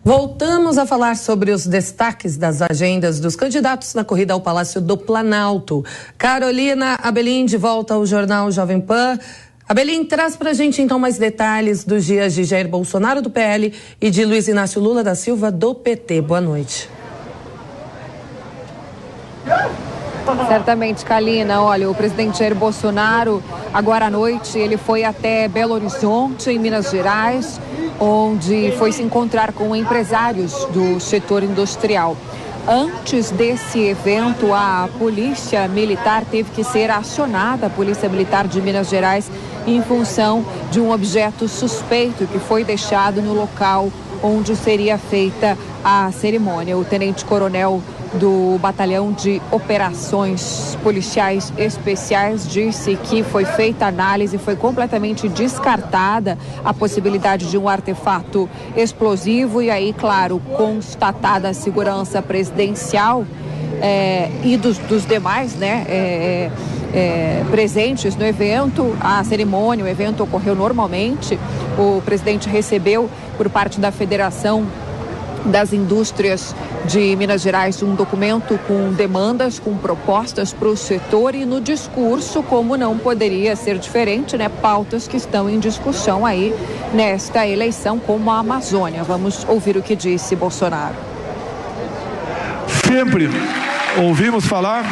Voltamos a falar sobre os destaques das agendas dos candidatos na corrida ao Palácio do Planalto. Carolina Abelim, de volta ao Jornal Jovem Pan. Abelim, traz pra gente então mais detalhes dos dias de Jair Bolsonaro do PL e de Luiz Inácio Lula da Silva do PT. Boa noite. Certamente, Kalina. Olha, o presidente Jair Bolsonaro, agora à noite, ele foi até Belo Horizonte, em Minas Gerais, onde foi se encontrar com empresários do setor industrial. Antes desse evento, a Polícia Militar teve que ser acionada, a Polícia Militar de Minas Gerais, em função de um objeto suspeito que foi deixado no local onde seria feita a cerimônia. O tenente-coronel do Batalhão de Operações Policiais Especiais disse que foi feita análise e foi completamente descartada a possibilidade de um artefato explosivo e aí, claro, constatada a segurança presidencial e dos demais, presentes no evento. A cerimônia, o evento ocorreu normalmente. O presidente recebeu por parte da Federação das Indústrias de Minas Gerais um documento com demandas, com propostas para o setor e no discurso, como não poderia ser diferente, pautas que estão em discussão aí nesta eleição, como a Amazônia. Vamos ouvir o que disse Bolsonaro. Sempre ouvimos falar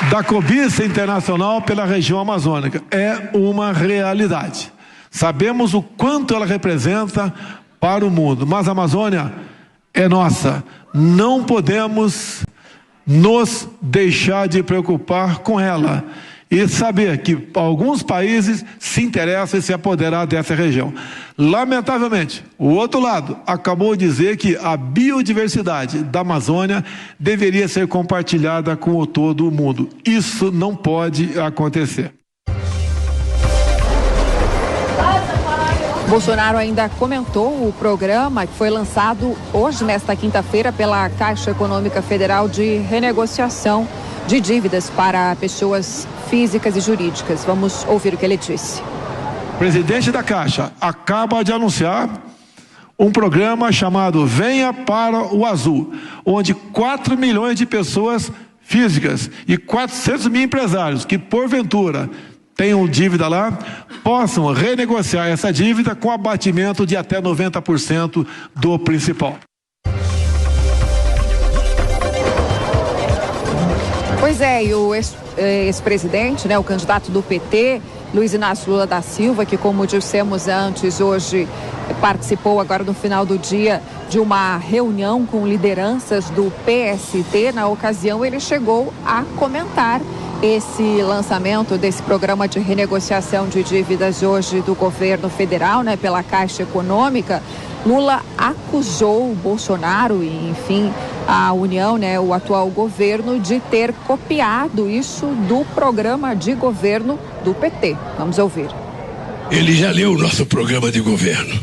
da cobiça internacional pela região amazônica. É uma realidade. Sabemos o quanto ela representa para o mundo, mas a Amazônia é nossa. Não podemos nos deixar de preocupar com ela e saber que alguns países se interessam em se apoderar dessa região. Lamentavelmente, o outro lado acabou de dizer que a biodiversidade da Amazônia deveria ser compartilhada com todo o mundo. Isso não pode acontecer. Bolsonaro ainda comentou o programa que foi lançado hoje, nesta quinta-feira, pela Caixa Econômica Federal de renegociação de dívidas para pessoas físicas e jurídicas. Vamos ouvir o que ele disse. O presidente da Caixa acaba de anunciar um programa chamado Venha para o Azul, onde 4 milhões de pessoas físicas e 400 mil empresários que, porventura, tenham dívida lá, possam renegociar essa dívida com abatimento de até 90% do principal. Pois é, e o ex-presidente, o candidato do PT, Luiz Inácio Lula da Silva, que, como dissemos antes, hoje participou agora no final do dia de uma reunião com lideranças do PST. Na ocasião, ele chegou a comentar esse lançamento desse programa de renegociação de dívidas hoje do governo federal, pela Caixa Econômica. Lula acusou o Bolsonaro e, enfim, a União, o atual governo, de ter copiado isso do programa de governo do PT. Vamos ouvir. Ele já leu o nosso programa de governo.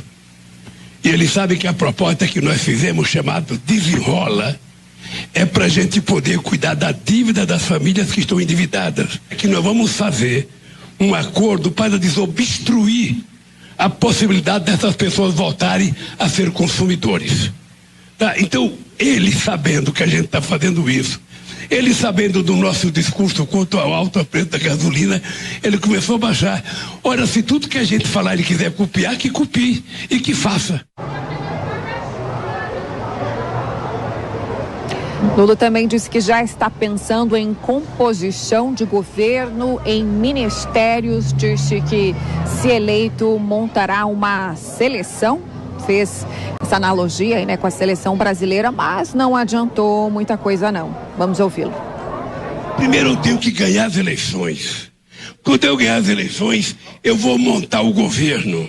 E ele sabe que a proposta que nós fizemos, chamado Desenrola, é para a gente poder cuidar da dívida das famílias que estão endividadas. É que nós vamos fazer um acordo para desobstruir a possibilidade dessas pessoas voltarem a ser consumidores. Tá? Então, ele sabendo que a gente está fazendo isso, ele sabendo do nosso discurso quanto ao alto preço da gasolina, ele começou a baixar. Ora, se tudo que a gente falar ele quiser copiar, que copie e que faça. Lula também disse que já está pensando em composição de governo, em ministérios. Disse que, se eleito, montará uma seleção. Fez essa analogia aí, com a seleção brasileira, mas não adiantou muita coisa, não. Vamos ouvi-lo. Primeiro eu tenho que ganhar as eleições. Quando eu ganhar as eleições, eu vou montar o governo.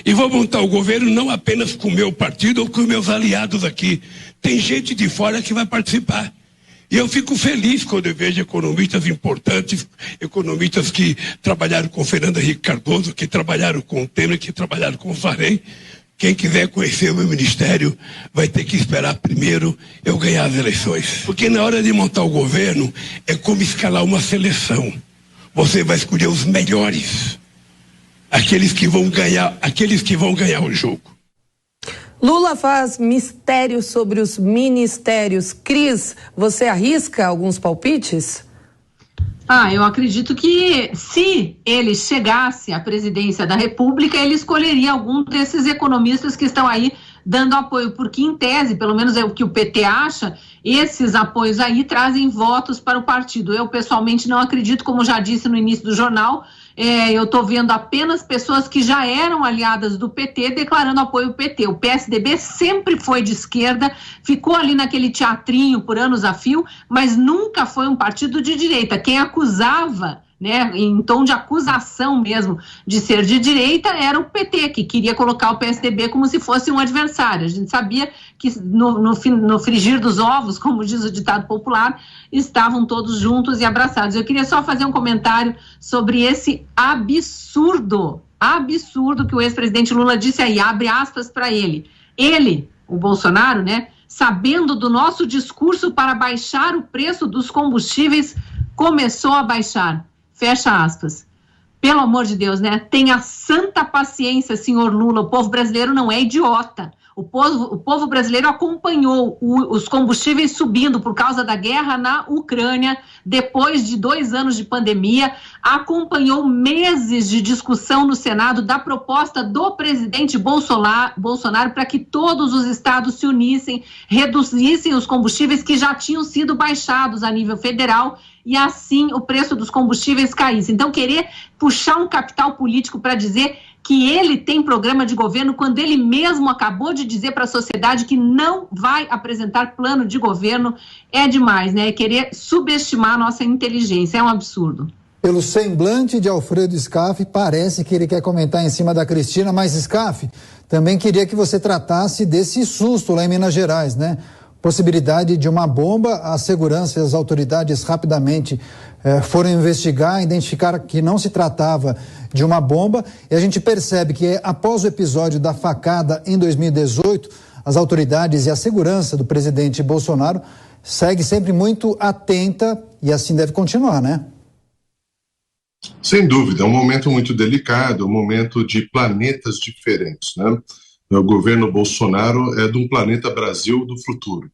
E vou montar o governo não apenas com o meu partido ou com os meus aliados aqui. Tem gente de fora que vai participar. E eu fico feliz quando eu vejo economistas importantes, economistas que trabalharam com Fernando Henrique Cardoso, que trabalharam com o Temer, que trabalharam com o Sarney. Quem quiser conhecer o meu ministério vai ter que esperar primeiro eu ganhar as eleições. Porque na hora de montar o governo é como escalar uma seleção. Você vai escolher os melhores. Aqueles que vão ganhar o jogo. Lula faz mistério sobre os ministérios. Cris, você arrisca alguns palpites? Eu acredito que se ele chegasse à presidência da República, ele escolheria algum desses economistas que estão aí dando apoio, porque em tese, pelo menos é o que o PT acha, esses apoios aí trazem votos para o partido. Eu pessoalmente não acredito, como já disse no início do jornal, eu estou vendo apenas pessoas que já eram aliadas do PT declarando apoio ao PT. O PSDB sempre foi de esquerda, ficou ali naquele teatrinho por anos a fio, mas nunca foi um partido de direita. Quem acusava, né, em tom de acusação mesmo, de ser de direita, era o PT, que queria colocar o PSDB como se fosse um adversário. A gente sabia que no frigir dos ovos, como diz o ditado popular, estavam todos juntos e abraçados. Eu queria só fazer um comentário sobre esse absurdo que o ex-presidente Lula disse aí, abre aspas para ele. Ele, o Bolsonaro, né, sabendo do nosso discurso para baixar o preço dos combustíveis, começou a baixar. Fecha aspas. Pelo amor de Deus, né? Tenha santa paciência, senhor Lula. O povo brasileiro não é idiota. O povo brasileiro acompanhou os combustíveis subindo por causa da guerra na Ucrânia, depois de 2 anos de pandemia, acompanhou meses de discussão no Senado da proposta do presidente Bolsonaro para que todos os estados se unissem, reduzissem os combustíveis que já tinham sido baixados a nível federal, e assim o preço dos combustíveis caísse. Então, querer puxar um capital político para dizer que ele tem programa de governo, quando ele mesmo acabou de dizer para a sociedade que não vai apresentar plano de governo, é demais, né? É querer subestimar a nossa inteligência, é um absurdo. Pelo semblante de Alfredo Scaff, parece que ele quer comentar em cima da Cristina, mas Scaff, também queria que você tratasse desse susto lá em Minas Gerais, né? Possibilidade de uma bomba, a segurança e as autoridades rapidamente foram investigar, identificaram que não se tratava de uma bomba, e a gente percebe que após o episódio da facada em 2018, as autoridades e a segurança do presidente Bolsonaro segue sempre muito atenta, e assim deve continuar, né? Sem dúvida, é um momento muito delicado, um momento de planetas diferentes, né? O governo Bolsonaro é de um planeta Brasil do futuro.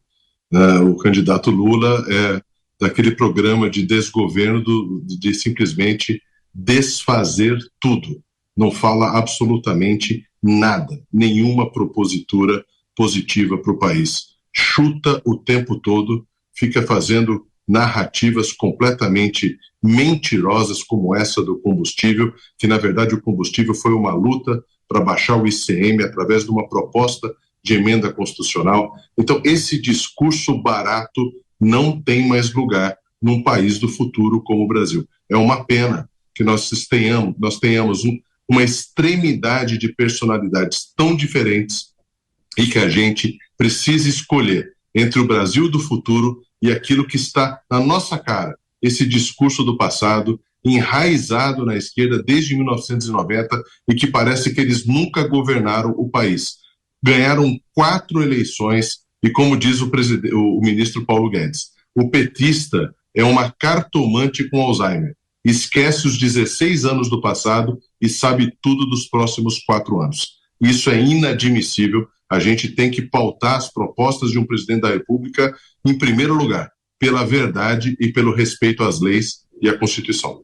O candidato Lula é daquele programa de desgoverno de simplesmente desfazer tudo. Não fala absolutamente nada, nenhuma propositura positiva para o país. Chuta o tempo todo, fica fazendo narrativas completamente mentirosas como essa do combustível, que na verdade o combustível foi uma luta para baixar o ICM através de uma proposta de emenda constitucional. Então, esse discurso barato não tem mais lugar num país do futuro como o Brasil. É uma pena que nós tenhamos uma extremidade de personalidades tão diferentes e que a gente precisa escolher entre o Brasil do futuro e aquilo que está na nossa cara, esse discurso do passado, enraizado na esquerda desde 1990 e que parece que eles nunca governaram o país. Ganharam 4 eleições e, como diz o ministro Paulo Guedes, o petista é uma cartomante com Alzheimer. Esquece os 16 anos do passado e sabe tudo dos próximos 4 anos. Isso é inadmissível. A gente tem que pautar as propostas de um presidente da República, em primeiro lugar, pela verdade e pelo respeito às leis e à Constituição.